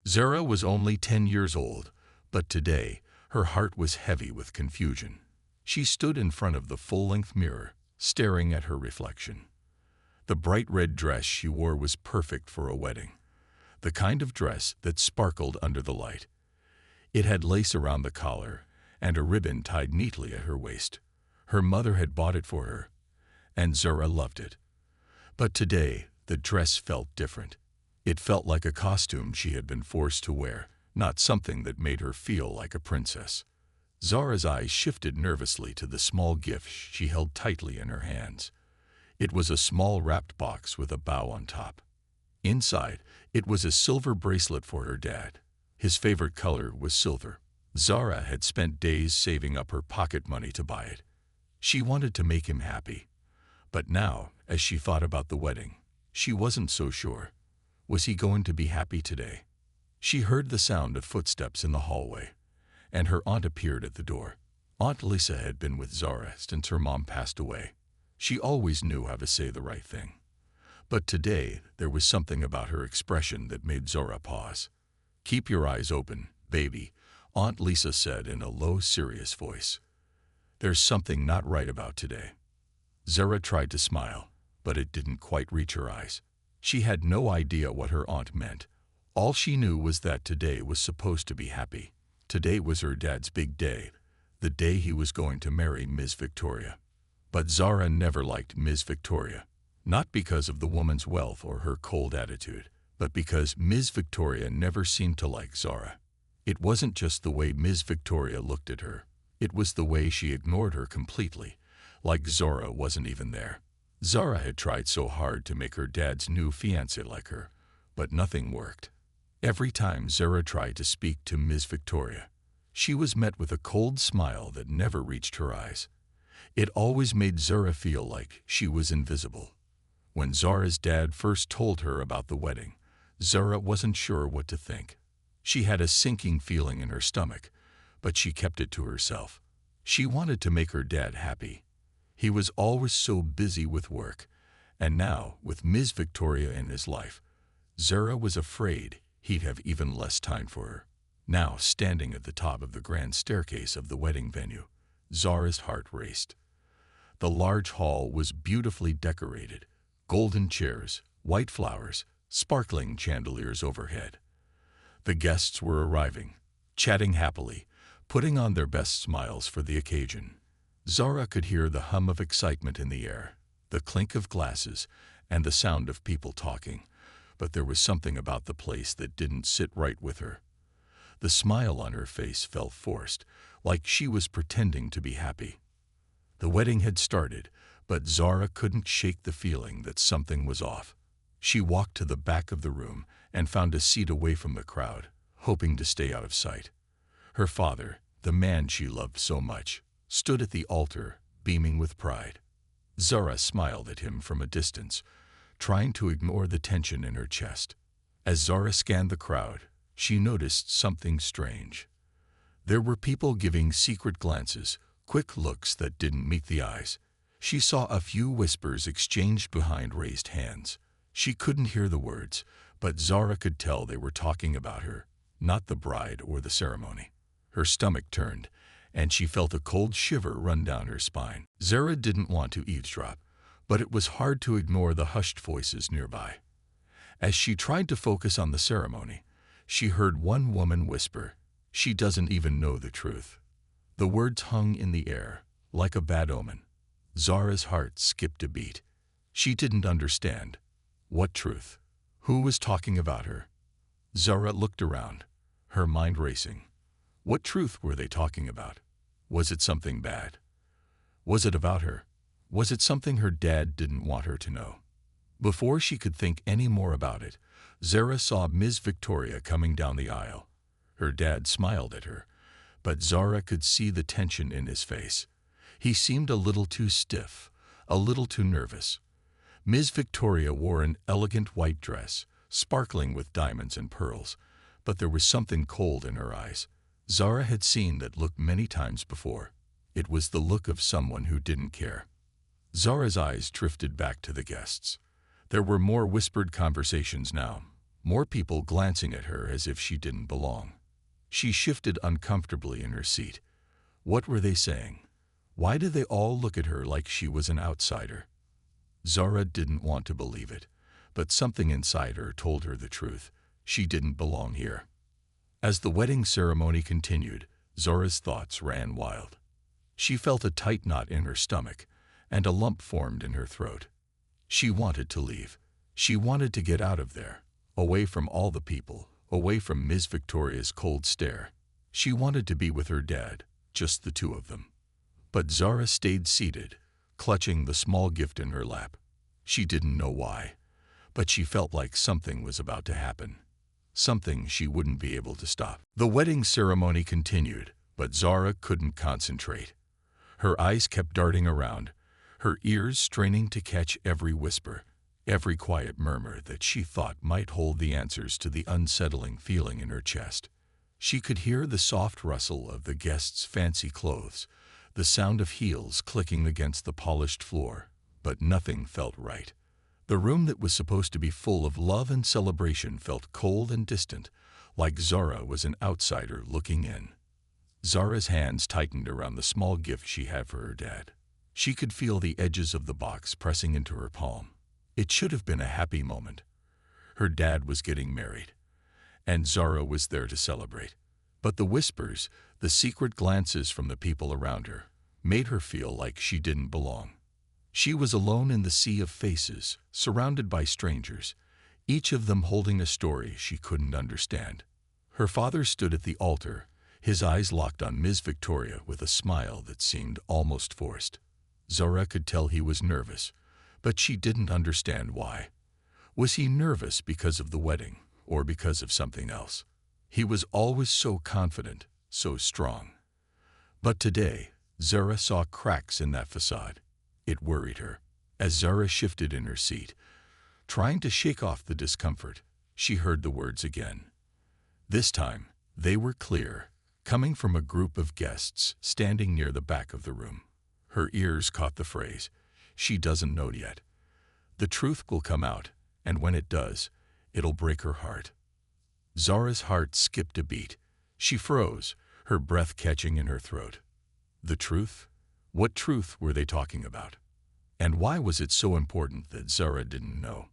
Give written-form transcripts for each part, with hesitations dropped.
Zara was only 10 years old, but today her heart was heavy with confusion. She stood in front of the full-length mirror, staring at her reflection. The bright red dress she wore was perfect for a wedding, the kind of dress that sparkled under the light. It had lace around the collar and a ribbon tied neatly at her waist. Her mother had bought it for her, and Zara loved it. But today, the dress felt different. It felt like a costume she had been forced to wear, not something that made her feel like a princess. Zara's eyes shifted nervously to the small gift she held tightly in her hands. It was a small wrapped box with a bow on top. Inside, it was a silver bracelet for her dad. His favorite color was silver. Zara had spent days saving up her pocket money to buy it. She wanted to make him happy. But now, as she thought about the wedding, she wasn't so sure. Was he going to be happy today? She heard the sound of footsteps in the hallway, and her aunt appeared at the door. Aunt Lisa had been with Zara since her mom passed away. She always knew how to say the right thing. But today, there was something about her expression that made Zara pause. "Keep your eyes open, baby," Aunt Lisa said in a low, serious voice. "There's something not right about today." Zara tried to smile, but it didn't quite reach her eyes. She had no idea what her aunt meant. All she knew was that today was supposed to be happy. Today was her dad's big day, the day he was going to marry Ms. Victoria. But Zara never liked Ms. Victoria, not because of the woman's wealth or her cold attitude, but because Ms. Victoria never seemed to like Zara. It wasn't just the way Ms. Victoria looked at her. It was the way she ignored her completely, like Zara wasn't even there. Zara had tried so hard to make her dad's new fiancé like her, but nothing worked. Every time Zara tried to speak to Ms. Victoria, she was met with a cold smile that never reached her eyes. It always made Zara feel like she was invisible. When Zara's dad first told her about the wedding, Zara wasn't sure what to think. She had a sinking feeling in her stomach, but she kept it to herself. She wanted to make her dad happy. He was always so busy with work, and now, with Ms. Victoria in his life, Zara was afraid he'd have even less time for her. Now, standing at the top of the grand staircase of the wedding venue, Zara's heart raced. The large hall was beautifully decorated, golden chairs, white flowers, sparkling chandeliers overhead. The guests were arriving, chatting happily, putting on their best smiles for the occasion. Zara could hear the hum of excitement in the air, the clink of glasses, and the sound of people talking, but there was something about the place that didn't sit right with her. The smile on her face felt forced, like she was pretending to be happy. The wedding had started, but Zara couldn't shake the feeling that something was off. She walked to the back of the room and found a seat away from the crowd, hoping to stay out of sight. Her father, the man she loved so much, stood at the altar, beaming with pride. Zara smiled at him from a distance, trying to ignore the tension in her chest. As Zara scanned the crowd, she noticed something strange. There were people giving secret glances, quick looks that didn't meet the eyes. She saw a few whispers exchanged behind raised hands. She couldn't hear the words, but Zara could tell they were talking about her, not the bride or the ceremony. Her stomach turned, and she felt a cold shiver run down her spine. Zara didn't want to eavesdrop, but it was hard to ignore the hushed voices nearby. As she tried to focus on the ceremony, she heard one woman whisper, "She doesn't even know the truth." The words hung in the air, like a bad omen. Zara's heart skipped a beat. She didn't understand. What truth? Who was talking about her? Zara looked around, her mind racing. What truth were they talking about? Was it something bad? Was it about her? Was it something her dad didn't want her to know? Before she could think any more about it, Zara saw Ms. Victoria coming down the aisle. Her dad smiled at her, but Zara could see the tension in his face. He seemed a little too stiff, a little too nervous. Ms. Victoria wore an elegant white dress, sparkling with diamonds and pearls, but there was something cold in her eyes. Zara had seen that look many times before. It was the look of someone who didn't care. Zara's eyes drifted back to the guests. There were more whispered conversations now, more people glancing at her as if she didn't belong. She shifted uncomfortably in her seat. What were they saying? Why did they all look at her like she was an outsider? Zara didn't want to believe it, but something inside her told her the truth. She didn't belong here. As the wedding ceremony continued, Zara's thoughts ran wild. She felt a tight knot in her stomach, and a lump formed in her throat. She wanted to leave. She wanted to get out of there, away from all the people, away from Ms. Victoria's cold stare. She wanted to be with her dad, just the two of them. But Zara stayed seated, clutching the small gift in her lap. She didn't know why, but she felt like something was about to happen. Something she wouldn't be able to stop. The wedding ceremony continued, but Zara couldn't concentrate. Her eyes kept darting around, her ears straining to catch every whisper, every quiet murmur that she thought might hold the answers to the unsettling feeling in her chest. She could hear the soft rustle of the guests' fancy clothes, the sound of heels clicking against the polished floor, but nothing felt right. The room that was supposed to be full of love and celebration felt cold and distant, like Zara was an outsider looking in. Zara's hands tightened around the small gift she had for her dad. She could feel the edges of the box pressing into her palm. It should have been a happy moment. Her dad was getting married, and Zara was there to celebrate. But the whispers, the secret glances from the people around her, made her feel like she didn't belong. She was alone in the sea of faces, surrounded by strangers, each of them holding a story she couldn't understand. Her father stood at the altar, his eyes locked on Ms. Victoria with a smile that seemed almost forced. Zara could tell he was nervous, but she didn't understand why. Was he nervous because of the wedding, or because of something else? He was always so confident, so strong. But today, Zara saw cracks in that facade. It worried her. As Zara shifted in her seat, trying to shake off the discomfort, she heard the words again. This time, they were clear, coming from a group of guests standing near the back of the room. Her ears caught the phrase, "She doesn't know yet. The truth will come out, and when it does, it'll break her heart." Zara's heart skipped a beat. She froze, her breath catching in her throat. The truth? What truth were they talking about? And why was it so important that Zara didn't know?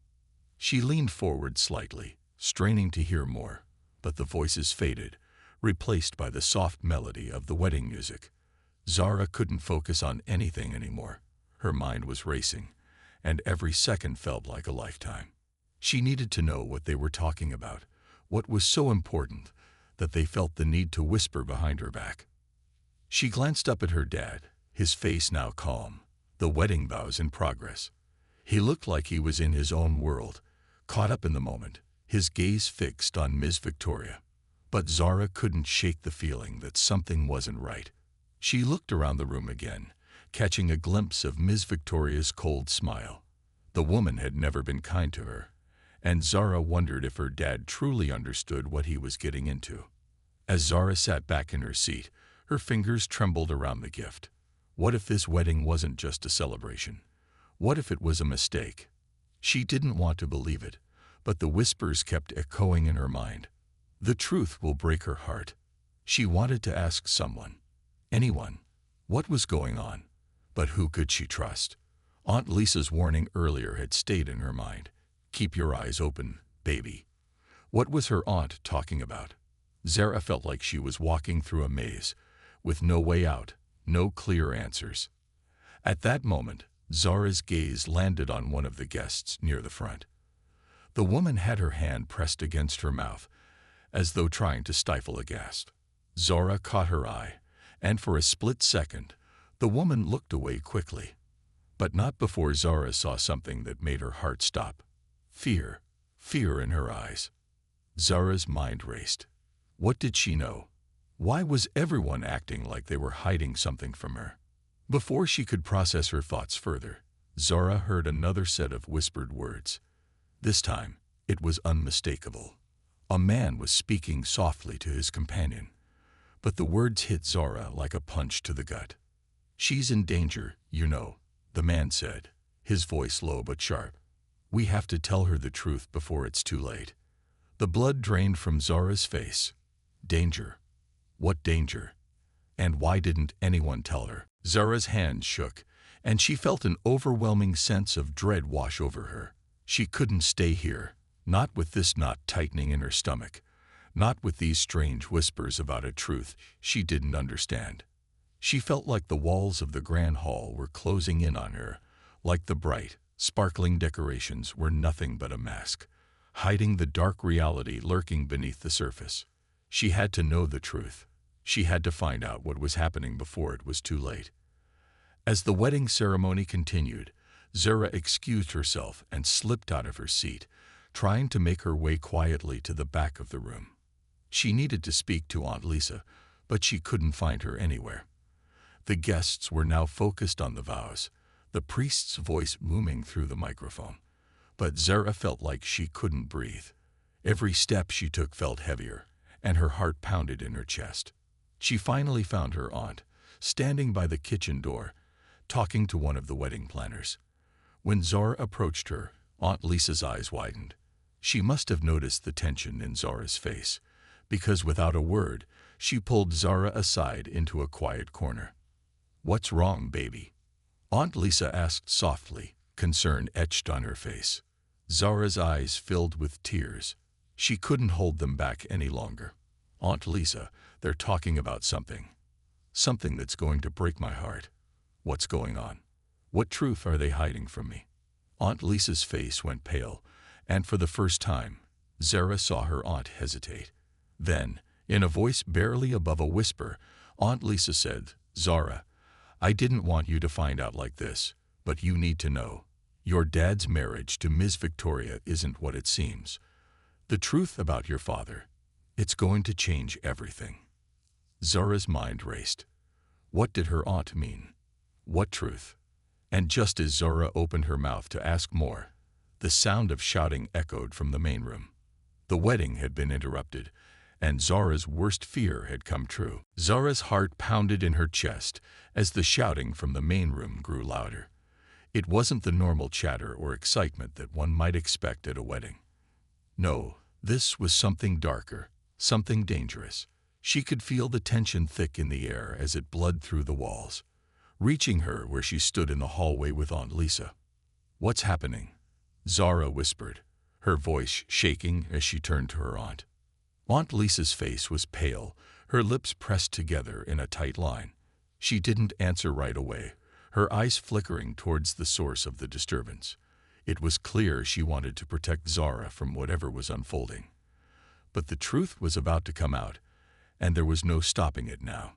She leaned forward slightly, straining to hear more, but the voices faded, replaced by the soft melody of the wedding music. Zara couldn't focus on anything anymore. Her mind was racing, and every second felt like a lifetime. She needed to know what they were talking about, what was so important that they felt the need to whisper behind her back. She glanced up at her dad, his face now calm, the wedding vows in progress. He looked like he was in his own world, caught up in the moment, his gaze fixed on Ms. Victoria. But Zara couldn't shake the feeling that something wasn't right. She looked around the room again, catching a glimpse of Ms. Victoria's cold smile. The woman had never been kind to her, and Zara wondered if her dad truly understood what he was getting into. As Zara sat back in her seat, her fingers trembled around the gift. What if this wedding wasn't just a celebration? What if it was a mistake? She didn't want to believe it, but the whispers kept echoing in her mind. The truth will break her heart. She wanted to ask someone, anyone, what was going on, but who could she trust? Aunt Lisa's warning earlier had stayed in her mind. Keep your eyes open, baby. What was her aunt talking about? Zara felt like she was walking through a maze, with no way out, no clear answers. At that moment, Zara's gaze landed on one of the guests near the front. The woman had her hand pressed against her mouth, as though trying to stifle a gasp. Zara caught her eye, and for a split second, the woman looked away quickly. But not before Zara saw something that made her heart stop. Fear, fear in her eyes. Zara's mind raced. What did she know? Why was everyone acting like they were hiding something from her? Before she could process her thoughts further, Zara heard another set of whispered words. This time, it was unmistakable. A man was speaking softly to his companion, but the words hit Zara like a punch to the gut. "She's in danger, you know," the man said, his voice low but sharp. "We have to tell her the truth before it's too late." The blood drained from Zara's face. Danger. What danger? And why didn't anyone tell her? Zara's hand shook, and she felt an overwhelming sense of dread wash over her. She couldn't stay here, not with this knot tightening in her stomach, not with these strange whispers about a truth she didn't understand. She felt like the walls of the grand hall were closing in on her, like the bright, sparkling decorations were nothing but a mask, hiding the dark reality lurking beneath the surface. She had to know the truth. She had to find out what was happening before it was too late. As the wedding ceremony continued, Zara excused herself and slipped out of her seat, trying to make her way quietly to the back of the room. She needed to speak to Aunt Lisa, but she couldn't find her anywhere. The guests were now focused on the vows, the priest's voice booming through the microphone. But Zara felt like she couldn't breathe. Every step she took felt heavier, and her heart pounded in her chest. She finally found her aunt, standing by the kitchen door, talking to one of the wedding planners. When Zara approached her, Aunt Lisa's eyes widened. She must have noticed the tension in Zara's face, because without a word, she pulled Zara aside into a quiet corner. "What's wrong, baby?" Aunt Lisa asked softly, concern etched on her face. Zara's eyes filled with tears. She couldn't hold them back any longer. "Aunt Lisa, they're talking about something. Something that's going to break my heart. What's going on? What truth are they hiding from me?" Aunt Lisa's face went pale, and for the first time, Zara saw her aunt hesitate. Then, in a voice barely above a whisper, Aunt Lisa said, "Zara, I didn't want you to find out like this, but you need to know. Your dad's marriage to Ms. Victoria isn't what it seems. The truth about your father, it's going to change everything." Zara's mind raced. What did her aunt mean? What truth? And just as Zara opened her mouth to ask more, the sound of shouting echoed from the main room. The wedding had been interrupted, and Zara's worst fear had come true. Zara's heart pounded in her chest as the shouting from the main room grew louder. It wasn't the normal chatter or excitement that one might expect at a wedding. No, this was something darker, something dangerous. She could feel the tension thick in the air as it bled through the walls, reaching her where she stood in the hallway with Aunt Lisa. "What's happening?" Zara whispered, her voice shaking as she turned to her aunt. Aunt Lisa's face was pale, her lips pressed together in a tight line. She didn't answer right away, her eyes flickering towards the source of the disturbance. It was clear she wanted to protect Zara from whatever was unfolding. But the truth was about to come out, and there was no stopping it now.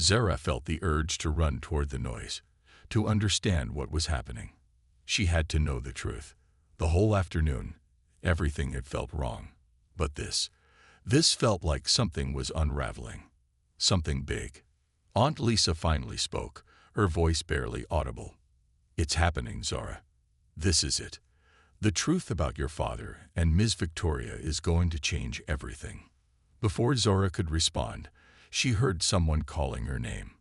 Zara felt the urge to run toward the noise, to understand what was happening. She had to know the truth. The whole afternoon, everything had felt wrong. But this felt like something was unraveling. Something big. Aunt Lisa finally spoke, her voice barely audible. "It's happening, Zara. This is it. The truth about your father and Ms. Victoria is going to change everything." Before Zara could respond, she heard someone calling her name.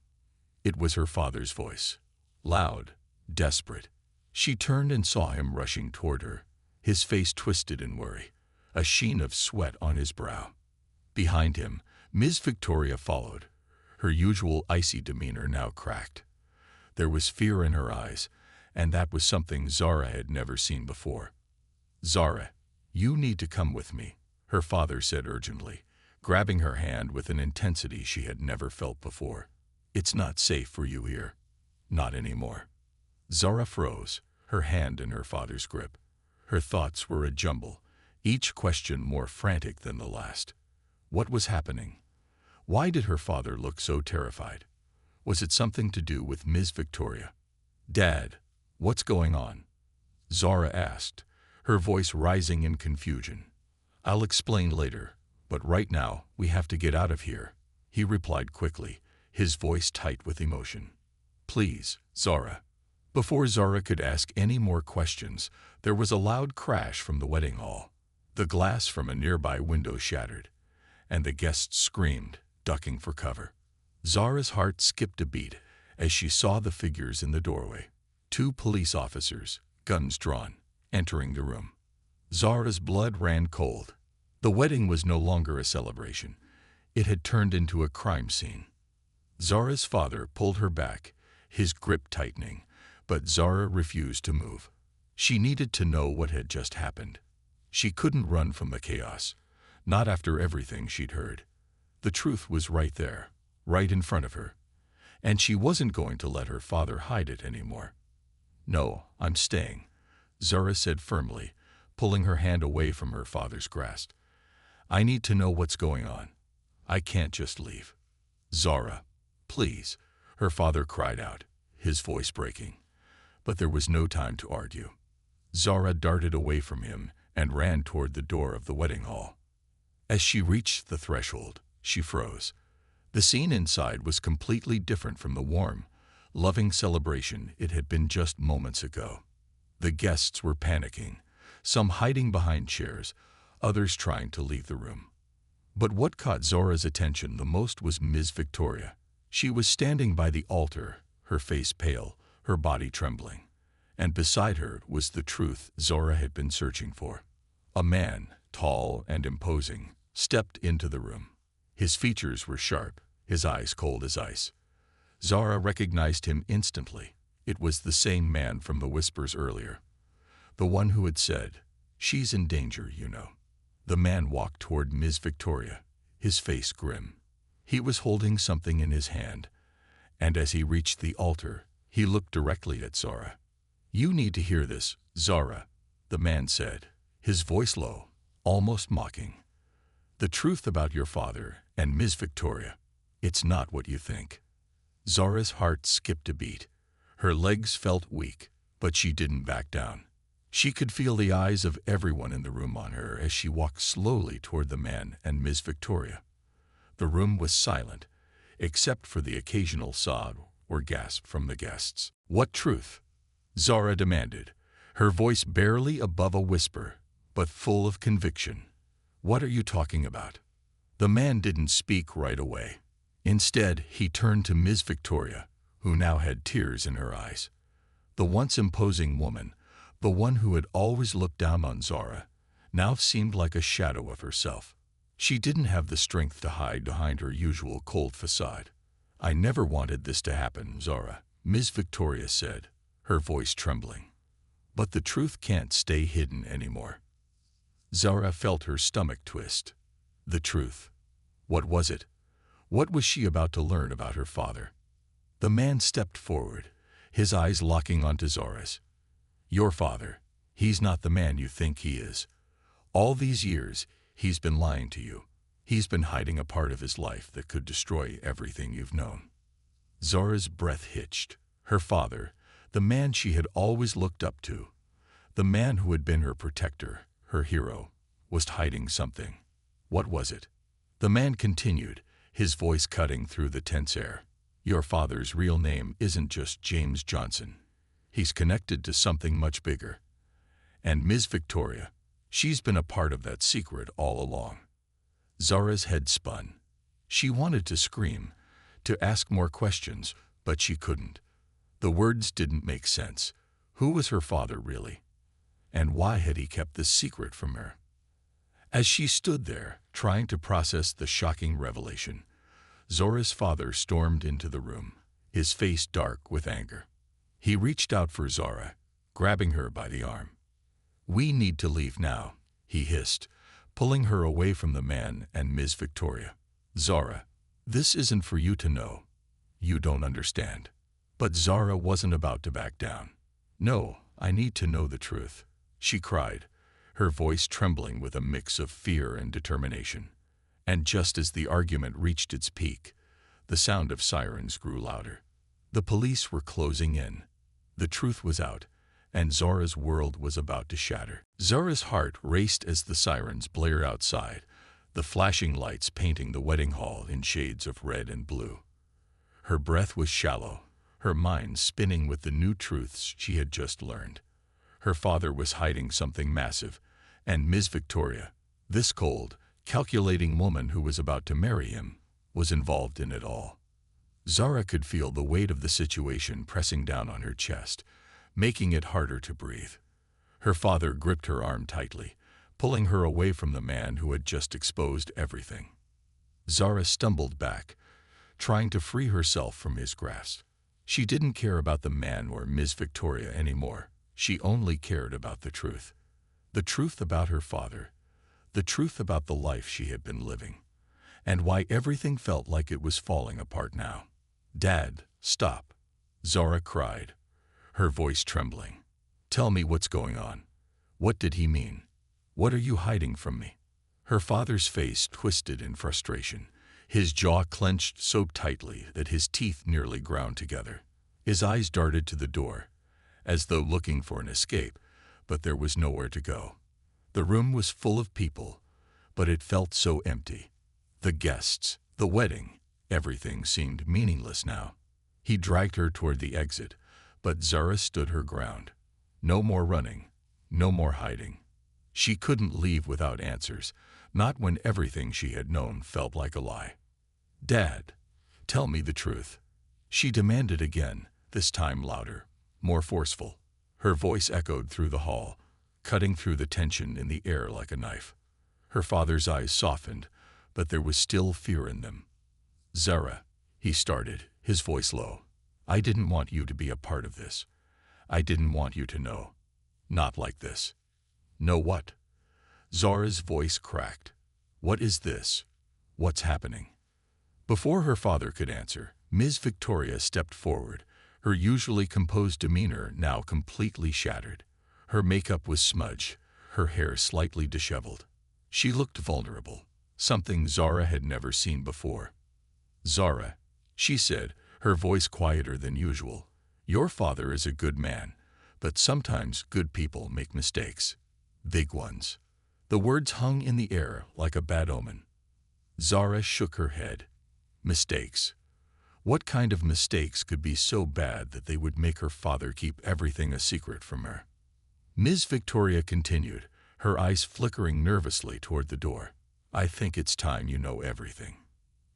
It was her father's voice. Loud, desperate. She turned and saw him rushing toward her, his face twisted in worry, a sheen of sweat on his brow. Behind him, Ms. Victoria followed, her usual icy demeanor now cracked. There was fear in her eyes, and that was something Zara had never seen before. "Zara, you need to come with me," her father said urgently, grabbing her hand with an intensity she had never felt before. "It's not safe for you here. Not anymore." Zara froze, her hand in her father's grip. Her thoughts were a jumble, each question more frantic than the last. What was happening? Why did her father look so terrified? Was it something to do with Ms. Victoria? "Dad, what's going on?" Zara asked, her voice rising in confusion. "I'll explain later, but right now we have to get out of here," he replied quickly, his voice tight with emotion. "Please, Zara." Before Zara could ask any more questions, there was a loud crash from the wedding hall. The glass from a nearby window shattered, and the guests screamed, ducking for cover. Zara's heart skipped a beat as she saw the figures in the doorway. 2 police officers, guns drawn, entering the room. Zara's blood ran cold. The wedding was no longer a celebration. It had turned into a crime scene. Zara's father pulled her back, his grip tightening, but Zara refused to move. She needed to know what had just happened. She couldn't run from the chaos, not after everything she'd heard. The truth was right there, right in front of her, and she wasn't going to let her father hide it anymore. "No, I'm staying," Zara said firmly, pulling her hand away from her father's grasp. "I need to know what's going on. I can't just leave." "Zara, please," her father cried out, his voice breaking. But there was no time to argue. Zara darted away from him and ran toward the door of the wedding hall. As she reached the threshold, she froze. The scene inside was completely different from the warm, loving celebration it had been just moments ago. The guests were panicking, some hiding behind chairs, others trying to leave the room. But what caught Zara's attention the most was Ms. Victoria. She was standing by the altar, her face pale, her body trembling. And beside her was the truth Zara had been searching for. A man, tall and imposing, stepped into the room. His features were sharp, his eyes cold as ice. Zara recognized him instantly. It was the same man from the whispers earlier. The one who had said, "She's in danger, you know." The man walked toward Ms. Victoria, his face grim. He was holding something in his hand, and as he reached the altar, he looked directly at Zara. "You need to hear this, Zara," the man said, his voice low, almost mocking. "The truth about your father and Ms. Victoria. It's not what you think." Zara's heart skipped a beat. Her legs felt weak, but she didn't back down. She could feel the eyes of everyone in the room on her as she walked slowly toward the man and Ms. Victoria. The room was silent, except for the occasional sob or gasp from the guests. "What truth?" Zara demanded, her voice barely above a whisper, but full of conviction. "What are you talking about?" The man didn't speak right away. Instead, he turned to Ms. Victoria, who now had tears in her eyes. The once imposing woman, the one who had always looked down on Zara, now seemed like a shadow of herself. She didn't have the strength to hide behind her usual cold facade. "I never wanted this to happen, Zara," Ms. Victoria said, her voice trembling. "But the truth can't stay hidden anymore." Zara felt her stomach twist. The truth. What was it? What was she about to learn about her father? The man stepped forward, his eyes locking onto Zara's. "Your father, he's not the man you think he is. All these years, he's been lying to you. He's been hiding a part of his life that could destroy everything you've known." Zara's breath hitched. Her father, the man she had always looked up to, the man who had been her protector, her hero, was hiding something. What was it? The man continued, his voice cutting through the tense air. "Your father's real name isn't just James Johnson. He's connected to something much bigger. And Ms. Victoria, she's been a part of that secret all along." Zara's head spun. She wanted to scream, to ask more questions, but she couldn't. The words didn't make sense. Who was her father really? And why had he kept this secret from her? As she stood there, trying to process the shocking revelation, Zara's father stormed into the room, his face dark with anger. He reached out for Zara, grabbing her by the arm. "We need to leave now," he hissed, pulling her away from the man and Ms. Victoria. "Zara, this isn't for you to know. You don't understand." But Zara wasn't about to back down. "No, I need to know the truth," she cried, her voice trembling with a mix of fear and determination. And just as the argument reached its peak, the sound of sirens grew louder. The police were closing in. The truth was out, and Zara's world was about to shatter. Zara's heart raced as the sirens blared outside, the flashing lights painting the wedding hall in shades of red and blue. Her breath was shallow, her mind spinning with the new truths she had just learned. Her father was hiding something massive, and Ms. Victoria, this cold, calculating woman who was about to marry him, was involved in it all. Zara could feel the weight of the situation pressing down on her chest, making it harder to breathe. Her father gripped her arm tightly, pulling her away from the man who had just exposed everything. Zara stumbled back, trying to free herself from his grasp. She didn't care about the man or Ms. Victoria anymore. She only cared about the truth. The truth about her father. The truth about the life she had been living. And why everything felt like it was falling apart now. "Dad, stop," Zara cried, her voice trembling. "Tell me what's going on. What did he mean? What are you hiding from me?" Her father's face twisted in frustration. His jaw clenched so tightly that his teeth nearly ground together. His eyes darted to the door, as though looking for an escape, but there was nowhere to go. The room was full of people, but it felt so empty. The guests, the wedding, everything seemed meaningless now. He dragged her toward the exit, but Zara stood her ground. No more running, no more hiding. She couldn't leave without answers, not when everything she had known felt like a lie. "Dad, tell me the truth," she demanded again, this time louder, more forceful. Her voice echoed through the hall, cutting through the tension in the air like a knife. Her father's eyes softened, but there was still fear in them. "Zara," he started, his voice low, "I didn't want you to be a part of this. I didn't want you to know. Not like this." "Know what?" Zara's voice cracked. "What is this? What's happening?" Before her father could answer, Ms. Victoria stepped forward, her usually composed demeanor now completely shattered. Her makeup was smudged, her hair slightly disheveled. She looked vulnerable, something Zara had never seen before. "Zara," she said, her voice quieter than usual, "your father is a good man, but sometimes good people make mistakes. Big ones." The words hung in the air like a bad omen. Zara shook her head. Mistakes. What kind of mistakes could be so bad that they would make her father keep everything a secret from her? Ms. Victoria continued, her eyes flickering nervously toward the door. "I think it's time you know everything.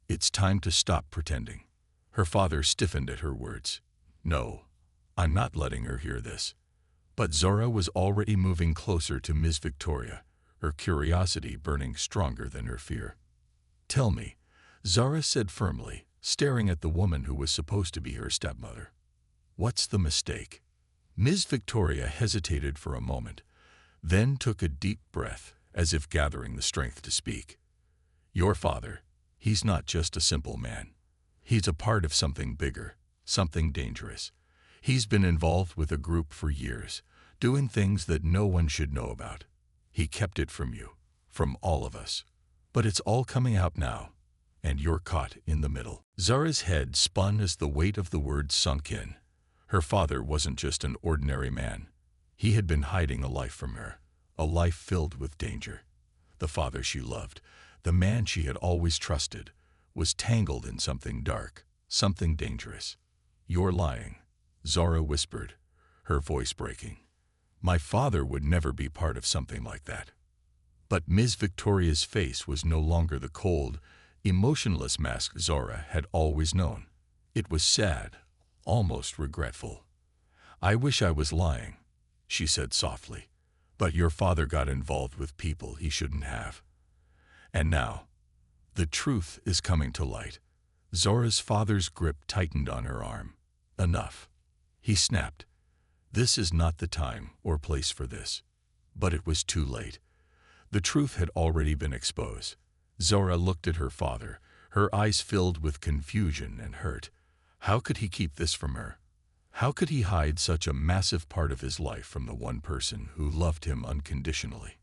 It's time to stop pretending." Her father stiffened at her words. "No, I'm not letting her hear this." But Zara was already moving closer to Ms. Victoria, her curiosity burning stronger than her fear. "Tell me," Zara said firmly, staring at the woman who was supposed to be her stepmother. "What's the mistake?" Ms. Victoria hesitated for a moment, then took a deep breath, as if gathering the strength to speak. "Your father, he's not just a simple man. He's a part of something bigger, something dangerous. He's been involved with a group for years, doing things that no one should know about. He kept it from you, from all of us. But it's all coming out now, and you're caught in the middle." Zara's head spun as the weight of the words sunk in. Her father wasn't just an ordinary man. He had been hiding a life from her, a life filled with danger. The father she loved, the man she had always trusted, was tangled in something dark, something dangerous. "You're lying," Zara whispered, her voice breaking. "My father would never be part of something like that." But Ms. Victoria's face was no longer the cold, emotionless mask Zara had always known. It was sad, almost regretful. "I wish I was lying," she said softly, "but your father got involved with people he shouldn't have. And now, the truth is coming to light." Zara's father's grip tightened on her arm. "Enough," he snapped. "This is not the time or place for this." But it was too late. The truth had already been exposed. Zara looked at her father, her eyes filled with confusion and hurt. How could he keep this from her? How could he hide such a massive part of his life from the one person who loved him unconditionally?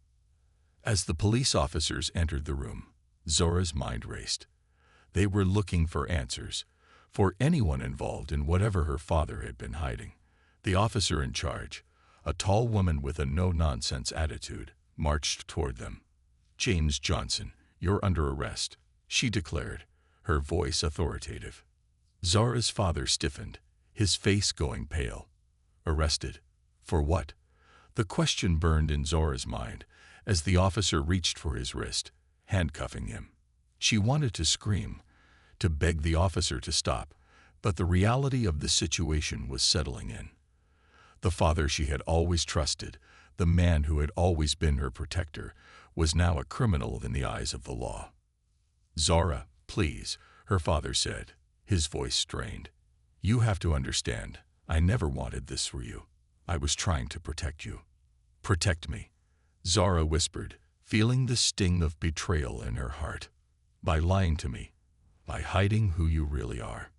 As the police officers entered the room, Zara's mind raced. They were looking for answers, for anyone involved in whatever her father had been hiding. The officer in charge, a tall woman with a no-nonsense attitude, marched toward them. "James Johnson, you're under arrest," she declared, her voice authoritative. Zara's father stiffened, his face going pale. "Arrested? For what?" The question burned in Zara's mind as the officer reached for his wrist, handcuffing him. She wanted to scream, to beg the officer to stop, but the reality of the situation was settling in. The father she had always trusted, the man who had always been her protector, was now a criminal in the eyes of the law. "Zara, please," her father said, his voice strained. "You have to understand, I never wanted this for you. I was trying to protect you." "Protect me," Zara whispered, feeling the sting of betrayal in her heart. "By lying to me, by hiding who you really are."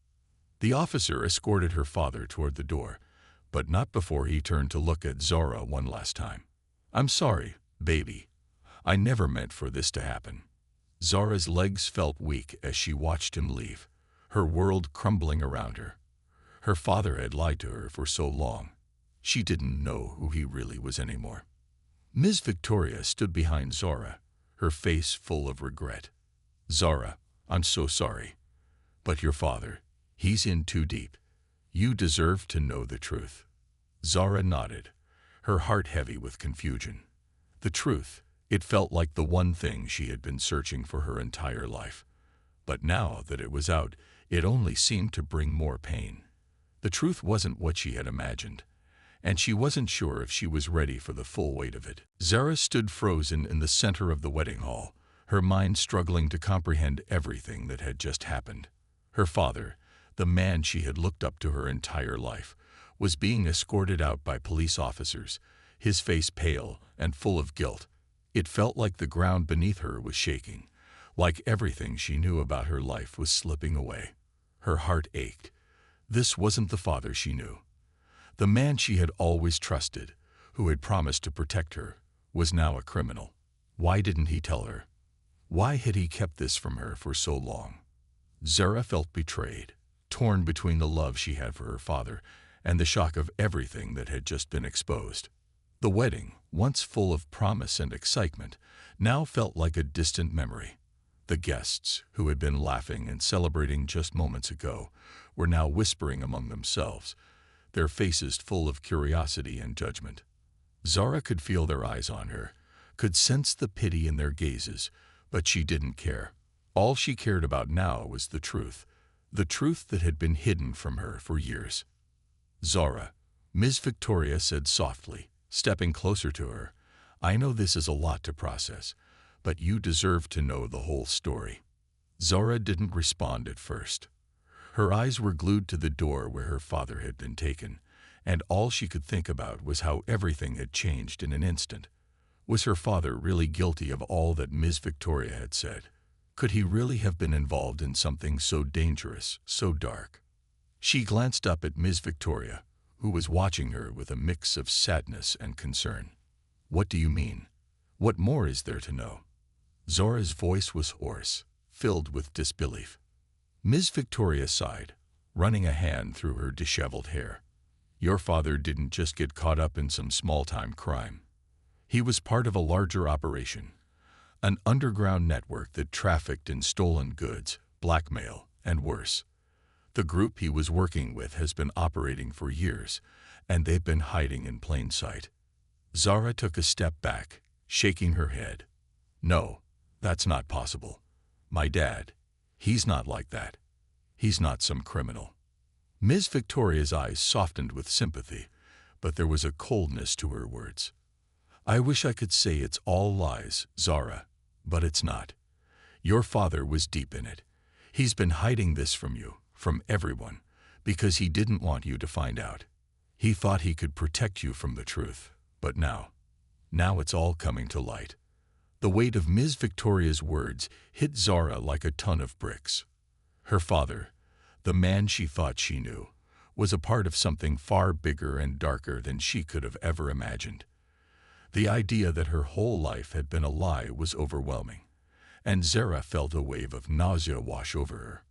The officer escorted her father toward the door, but not before he turned to look at Zara one last time. "I'm sorry, baby. I never meant for this to happen." Zara's legs felt weak as she watched him leave, her world crumbling around her. Her father had lied to her for so long. She didn't know who he really was anymore. Ms. Victoria stood behind Zara, her face full of regret. "Zara, I'm so sorry. But your father, he's in too deep. You deserve to know the truth." Zara nodded, her heart heavy with confusion. The truth, it felt like the one thing she had been searching for her entire life. But now that it was out, it only seemed to bring more pain. The truth wasn't what she had imagined, and she wasn't sure if she was ready for the full weight of it. Zara stood frozen in the center of the wedding hall, her mind struggling to comprehend everything that had just happened. Her father, the man she had looked up to her entire life, was being escorted out by police officers, his face pale and full of guilt. It felt like the ground beneath her was shaking, like everything she knew about her life was slipping away. Her heart ached. This wasn't the father she knew. The man she had always trusted, who had promised to protect her, was now a criminal. Why didn't he tell her? Why had he kept this from her for so long? Zara felt betrayed, torn between the love she had for her father and the shock of everything that had just been exposed. The wedding, once full of promise and excitement, now felt like a distant memory. The guests, who had been laughing and celebrating just moments ago, were now whispering among themselves, their faces full of curiosity and judgment. Zara could feel their eyes on her, could sense the pity in their gazes, but she didn't care. All she cared about now was the truth that had been hidden from her for years. "Zara," Ms. Victoria said softly, stepping closer to her, "I know this is a lot to process, but you deserve to know the whole story." Zara didn't respond at first. Her eyes were glued to the door where her father had been taken, and all she could think about was how everything had changed in an instant. Was her father really guilty of all that Ms. Victoria had said? Could he really have been involved in something so dangerous, so dark? She glanced up at Ms. Victoria, who was watching her with a mix of sadness and concern. "What do you mean? What more is there to know?" Zara's voice was hoarse, filled with disbelief. Ms. Victoria sighed, running a hand through her disheveled hair. "Your father didn't just get caught up in some small-time crime. He was part of a larger operation, an underground network that trafficked in stolen goods, blackmail, and worse. The group he was working with has been operating for years, and they've been hiding in plain sight." Zara took a step back, shaking her head. "No, that's not possible. My dad, he's not like that. He's not some criminal." Ms. Victoria's eyes softened with sympathy, but there was a coldness to her words. "I wish I could say it's all lies, Zara, but it's not. Your father was deep in it. He's been hiding this from you, from everyone, because he didn't want you to find out. He thought he could protect you from the truth, but now it's all coming to light." The weight of Ms. Victoria's words hit Zara like a ton of bricks. Her father, the man she thought she knew, was a part of something far bigger and darker than she could have ever imagined. The idea that her whole life had been a lie was overwhelming, and Zara felt a wave of nausea wash over her.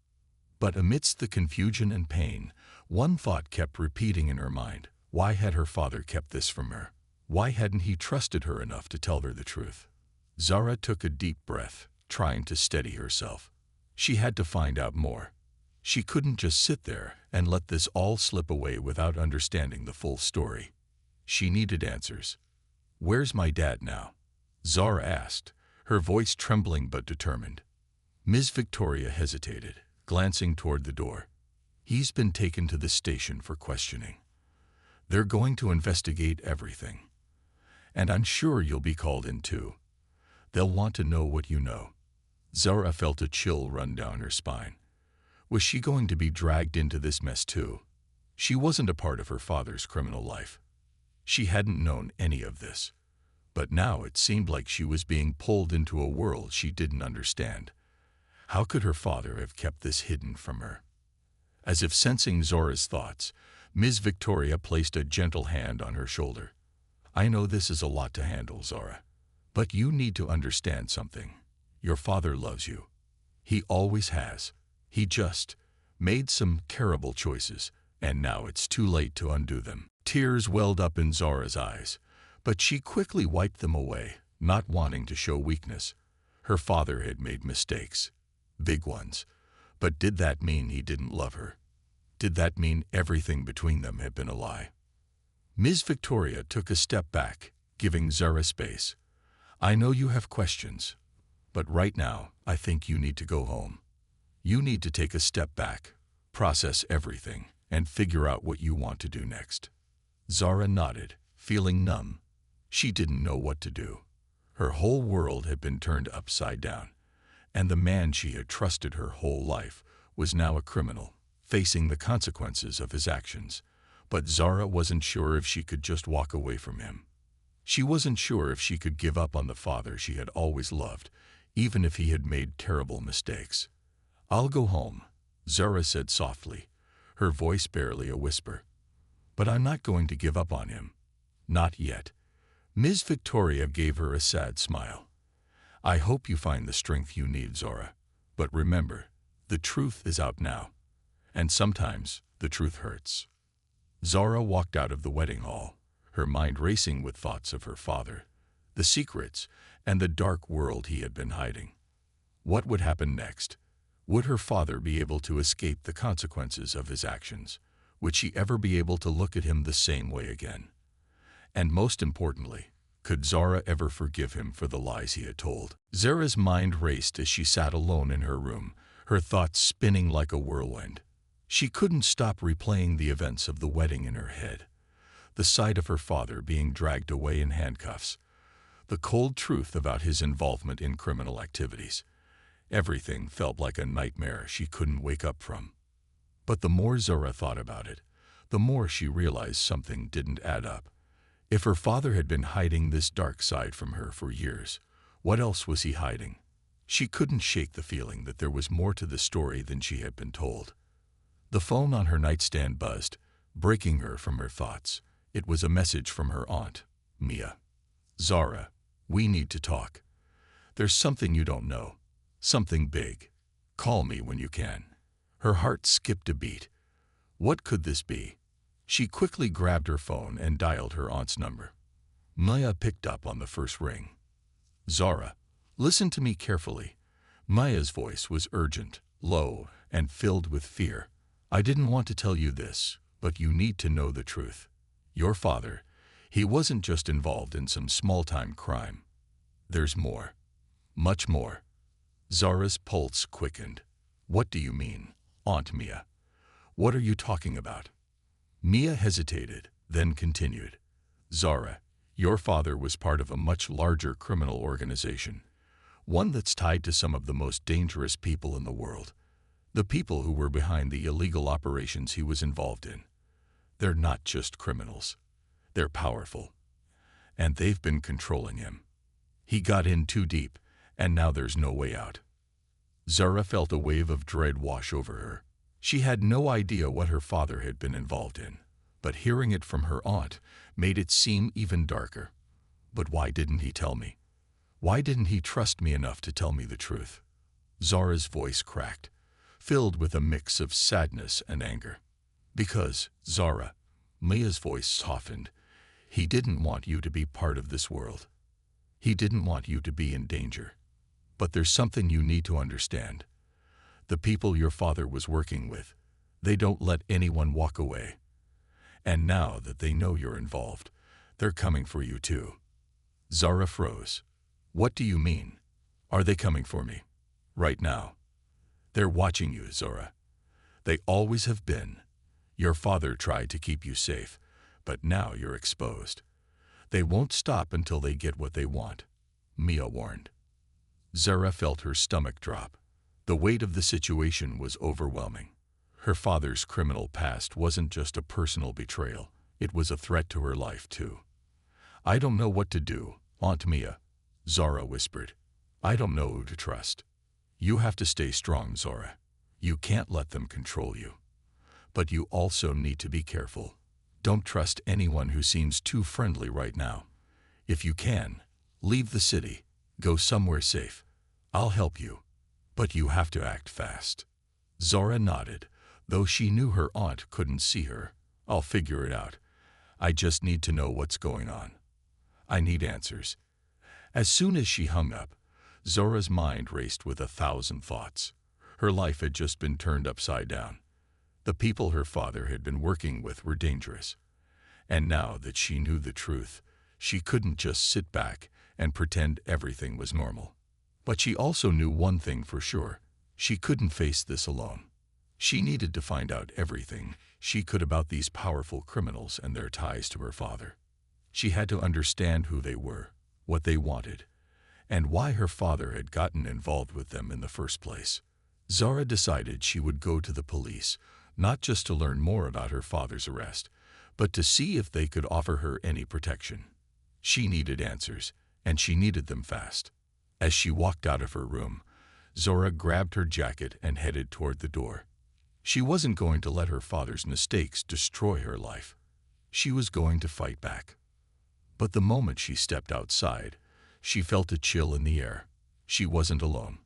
But amidst the confusion and pain, one thought kept repeating in her mind. Why had her father kept this from her? Why hadn't he trusted her enough to tell her the truth? Zara took a deep breath, trying to steady herself. She had to find out more. She couldn't just sit there and let this all slip away without understanding the full story. She needed answers. "Where's my dad now?" Zara asked, her voice trembling but determined. Ms. Victoria hesitated, glancing toward the door. "He's been taken to the station for questioning. They're going to investigate everything. And I'm sure you'll be called in too. They'll want to know what you know. Zara felt a chill run down her spine. Was she going to be dragged into this mess too? She wasn't a part of her father's criminal life. She hadn't known any of this. But now it seemed like she was being pulled into a world she didn't understand. How could her father have kept this hidden from her? As if sensing Zora's thoughts, Ms. Victoria placed a gentle hand on her shoulder. I know this is a lot to handle, Zora. But you need to understand something. Your father loves you. He always has. He just made some terrible choices, and now it's too late to undo them. Tears welled up in Zora's eyes, but she quickly wiped them away, not wanting to show weakness. Her father had made mistakes, big ones. But did that mean he didn't love her? Did that mean everything between them had been a lie? Ms. Victoria took a step back, giving Zora space. I know you have questions, but right now I think you need to go home. You need to take a step back, process everything, and figure out what you want to do next. Zora nodded, feeling numb. She didn't know what to do. Her whole world had been turned upside down, and the man she had trusted her whole life was now a criminal, facing the consequences of his actions. But Zora wasn't sure if she could just walk away from him. She wasn't sure if she could give up on the father she had always loved, even if he had made terrible mistakes. I'll go home, Zora said softly, her voice barely a whisper. But I'm not going to give up on him. Not yet. Ms. Victoria gave her a sad smile. I hope you find the strength you need, Zora. But remember, the truth is out now. And sometimes the truth hurts. Zora walked out of the wedding hall, her mind racing with thoughts of her father, the secrets, and the dark world he had been hiding. What would happen next? Would her father be able to escape the consequences of his actions? Would she ever be able to look at him the same way again? And most importantly, could Zora ever forgive him for the lies he had told? Zora's mind raced as she sat alone in her room, her thoughts spinning like a whirlwind. She couldn't stop replaying the events of the wedding in her head. The sight of her father being dragged away in handcuffs. The cold truth about his involvement in criminal activities. Everything felt like a nightmare she couldn't wake up from. But the more Zora thought about it, the more she realized something didn't add up. If her father had been hiding this dark side from her for years, what else was he hiding? She couldn't shake the feeling that there was more to the story than she had been told. The phone on her nightstand buzzed, breaking her from her thoughts. It was a message from her aunt, Mia. Zora, we need to talk. There's something you don't know. Something big. Call me when you can. Her heart skipped a beat. What could this be? She quickly grabbed her phone and dialed her aunt's number. Maya picked up on the first ring. Zora, listen to me carefully. Maya's voice was urgent, low, and filled with fear. I didn't want to tell you this, but you need to know the truth. Your father, he wasn't just involved in some small-time crime. There's more. Much more. Zora's pulse quickened. What do you mean, Aunt Mia? What are you talking about? Mia hesitated, then continued. Zora, your father was part of a much larger criminal organization, one that's tied to some of the most dangerous people in the world. The people who were behind the illegal operations he was involved in. They're not just criminals. They're powerful. And they've been controlling him. He got in too deep, and now there's no way out. Zora felt a wave of dread wash over her. She had no idea what her father had been involved in, but hearing it from her aunt made it seem even darker. But why didn't he tell me? Why didn't he trust me enough to tell me the truth? Zora's voice cracked, filled with a mix of sadness and anger. Because, Zora, Mia's voice softened, he didn't want you to be part of this world. He didn't want you to be in danger. But there's something you need to understand. The people your father was working with, they don't let anyone walk away. And now that they know you're involved, they're coming for you too. Zora froze. What do you mean? Are they coming for me? Right now? They're watching you, Zora. They always have been. Your father tried to keep you safe, but now you're exposed. They won't stop until they get what they want, Mia warned. Zara felt her stomach drop. The weight of the situation was overwhelming. Her father's criminal past wasn't just a personal betrayal, it was a threat to her life too. I don't know what to do, Aunt Mia, Zara whispered. I don't know who to trust. You have to stay strong, Zara. You can't let them control you. But you also need to be careful. Don't trust anyone who seems too friendly right now. If you can, leave the city. Go somewhere safe. I'll help you. But you have to act fast. Zara nodded, though she knew her aunt couldn't see her. I'll figure it out. I just need to know what's going on. I need answers. As soon as she hung up, Zora's mind raced with 1,000 thoughts. Her life had just been turned upside down. The people her father had been working with were dangerous. And now that she knew the truth, she couldn't just sit back and pretend everything was normal. But she also knew one thing for sure. She couldn't face this alone. She needed to find out everything she could about these powerful criminals and their ties to her father. She had to understand who they were, what they wanted, and why her father had gotten involved with them in the first place. Zara decided she would go to the police, not just to learn more about her father's arrest, but to see if they could offer her any protection. She needed answers, and she needed them fast. As she walked out of her room, Zora grabbed her jacket and headed toward the door. She wasn't going to let her father's mistakes destroy her life. She was going to fight back. But the moment she stepped outside, she felt a chill in the air. She wasn't alone.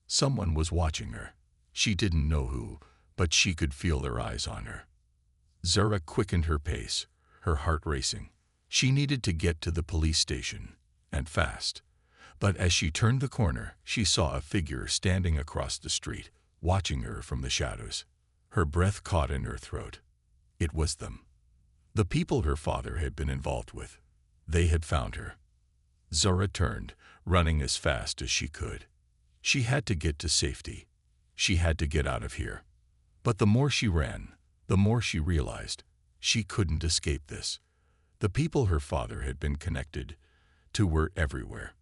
Someone was watching her. She didn't know who, but she could feel their eyes on her. Zara quickened her pace, her heart racing. She needed to get to the police station, and fast. But as she turned the corner, she saw a figure standing across the street, watching her from the shadows. Her breath caught in her throat. It was them. The people her father had been involved with. They had found her. Zara turned, running as fast as she could. She had to get to safety. She had to get out of here. But the more she ran, the more she realized she couldn't escape this. The people her father had been connected to were everywhere.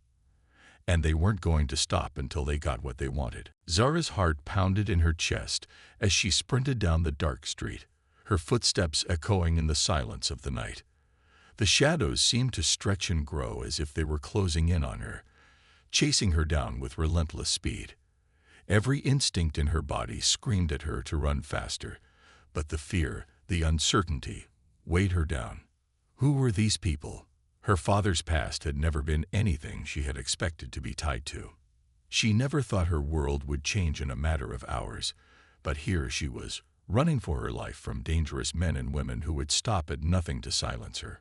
And they weren't going to stop until they got what they wanted. Zara's heart pounded in her chest as she sprinted down the dark street, her footsteps echoing in the silence of the night. The shadows seemed to stretch and grow as if they were closing in on her, chasing her down with relentless speed. Every instinct in her body screamed at her to run faster, but the fear, the uncertainty, weighed her down. Who were these people? Her father's past had never been anything she had expected to be tied to. She never thought her world would change in a matter of hours, but here she was, running for her life from dangerous men and women who would stop at nothing to silence her.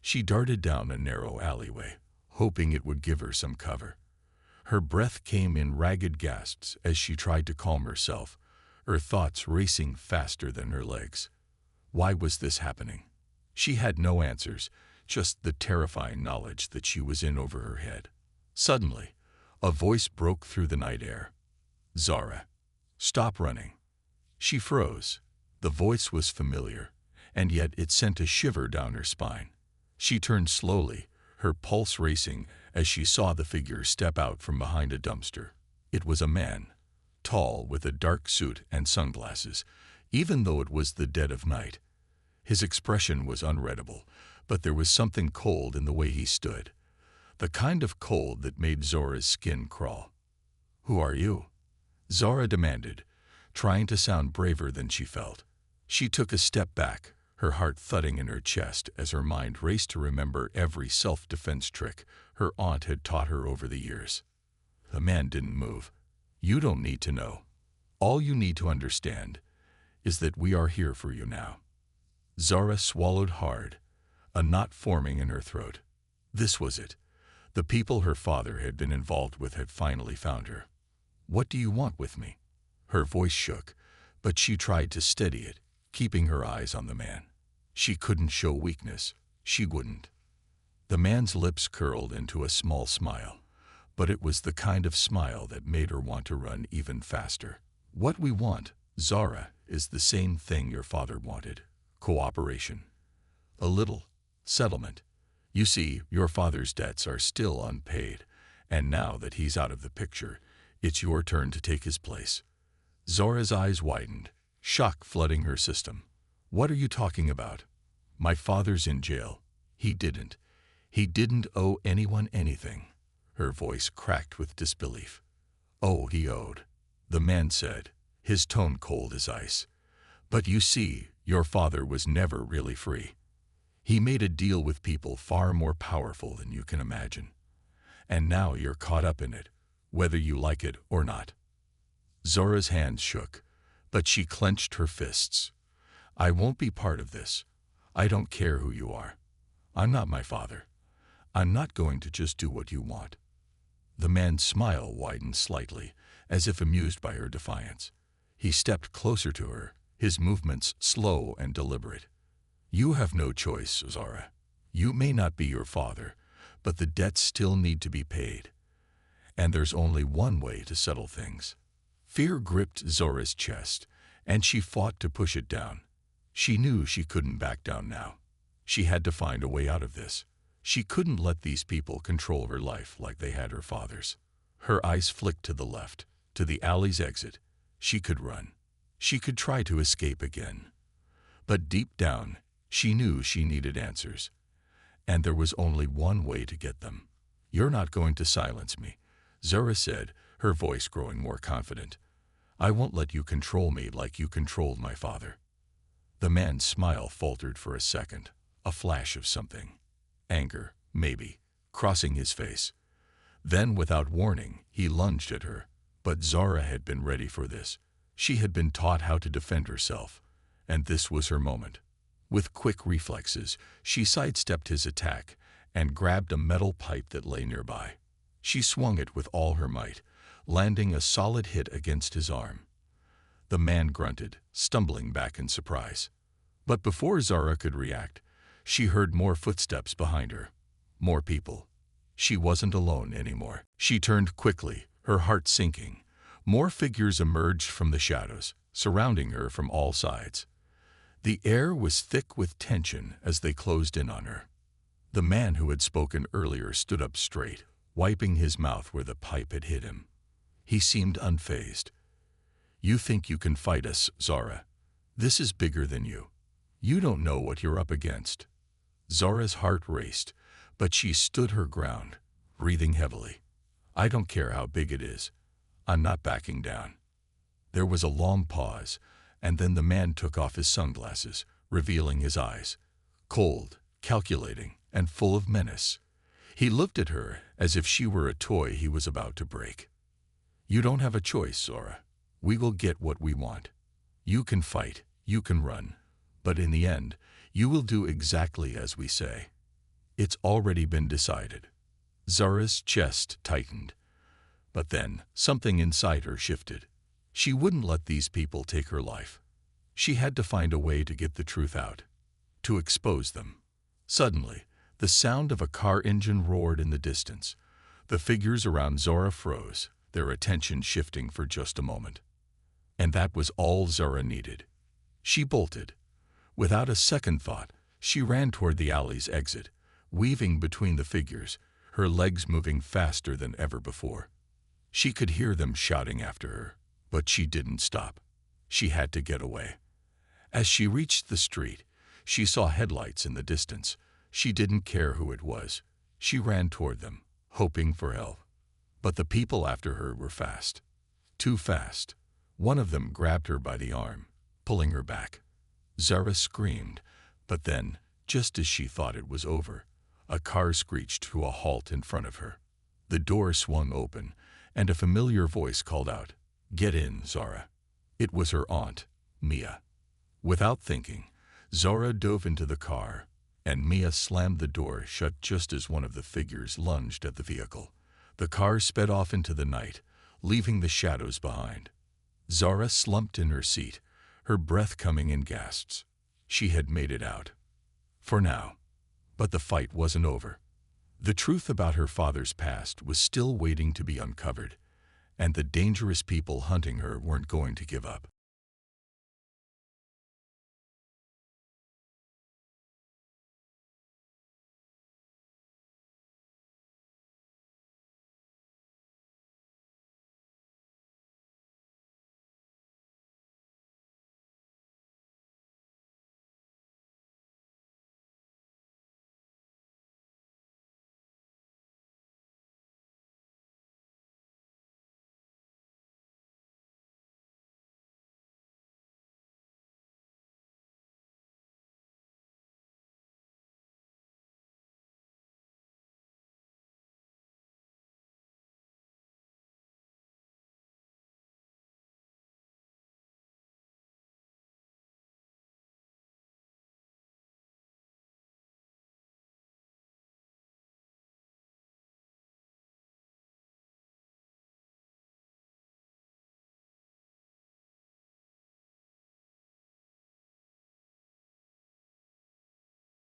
She darted down a narrow alleyway, hoping it would give her some cover. Her breath came in ragged gasps as she tried to calm herself, her thoughts racing faster than her legs. Why was this happening? She had no answers, just the terrifying knowledge that she was in over her head. Suddenly, a voice broke through the night air. Zara, stop running. She froze. The voice was familiar, and yet it sent a shiver down her spine. She turned slowly, her pulse racing as she saw the figure step out from behind a dumpster. It was a man, tall, with a dark suit and sunglasses, even though it was the dead of night. His expression was unreadable, but there was something cold in the way he stood, the kind of cold that made Zora's skin crawl. "Who are you?" Zara demanded, trying to sound braver than she felt. She took a step back, her heart thudding in her chest as her mind raced to remember every self-defense trick her aunt had taught her over the years. The man didn't move. "You don't need to know. All you need to understand is that we are here for you now." Zara swallowed hard, a knot forming in her throat. This was it. The people her father had been involved with had finally found her. "What do you want with me?" Her voice shook, but she tried to steady it, keeping her eyes on the man. She couldn't show weakness. She wouldn't. The man's lips curled into a small smile, but it was the kind of smile that made her want to run even faster. "What we want, Zara, is the same thing your father wanted. Cooperation. A little settlement. You see, your father's debts are still unpaid, and now that he's out of the picture, it's your turn to take his place. Zora's eyes widened, shock flooding her system. What are you talking about? My father's in jail. He didn't owe anyone anything. Her voice cracked with disbelief. Oh, he owed, the man said, his tone cold as ice. But you see, your father was never really free. He made a deal with people far more powerful than you can imagine. And now you're caught up in it, whether you like it or not. Zora's hands shook, but she clenched her fists. I won't be part of this. I don't care who you are. I'm not my father. I'm not going to just do what you want. The man's smile widened slightly, as if amused by her defiance. He stepped closer to her, his movements slow and deliberate. You have no choice, Zora. You may not be your father, but the debts still need to be paid. And there's only one way to settle things. Fear gripped Zora's chest, and she fought to push it down. She knew she couldn't back down now. She had to find a way out of this. She couldn't let these people control her life like they had her father's. Her eyes flicked to the left, to the alley's exit. She could run. She could try to escape again. But deep down, she knew she needed answers. And there was only one way to get them. You're not going to silence me, Zora said, her voice growing more confident. I won't let you control me like you controlled my father. The man's smile faltered for a second, a flash of something. Anger, maybe, crossing his face. Then, without warning, he lunged at her. But Zora had been ready for this. She had been taught how to defend herself, and this was her moment. With quick reflexes, she sidestepped his attack and grabbed a metal pipe that lay nearby. She swung it with all her might, landing a solid hit against his arm. The man grunted, stumbling back in surprise. But before Zora could react, she heard more footsteps behind her. More people. She wasn't alone anymore. She turned quickly, her heart sinking. More figures emerged from the shadows, surrounding her from all sides. The air was thick with tension as they closed in on her. The man who had spoken earlier stood up straight, wiping his mouth where the pipe had hit him. He seemed unfazed. You think you can fight us, Zora? This is bigger than you. You don't know what you're up against. Zora's heart raced, but she stood her ground, breathing heavily. I don't care how big it is. I'm not backing down. There was a long pause, and then the man took off his sunglasses, revealing his eyes. Cold, calculating, and full of menace. He looked at her as if she were a toy he was about to break. You don't have a choice, Zora. We will get what we want. You can fight, you can run, but in the end, you will do exactly as we say. It's already been decided. Zora's chest tightened. But then, something inside her shifted. She wouldn't let these people take her life. She had to find a way to get the truth out, to expose them. Suddenly, the sound of a car engine roared in the distance. The figures around Zora froze, their attention shifting for just a moment. And that was all Zora needed. She bolted. Without a second thought, she ran toward the alley's exit, weaving between the figures, her legs moving faster than ever before. She could hear them shouting after her, but she didn't stop. She had to get away. As she reached the street, she saw headlights in the distance. She didn't care who it was. She ran toward them, hoping for help. But the people after her were fast. Too fast. One of them grabbed her by the arm, pulling her back. Zora screamed, but then, just as she thought it was over, a car screeched to a halt in front of her. The door swung open, and a familiar voice called out, "Get in, Zora." It was her aunt, Mia. Without thinking, Zora dove into the car, and Mia slammed the door shut just as one of the figures lunged at the vehicle. The car sped off into the night, leaving the shadows behind. Zora slumped in her seat, her breath coming in gasps. She had made it out. For now. But the fight wasn't over. The truth about her father's past was still waiting to be uncovered, and the dangerous people hunting her weren't going to give up.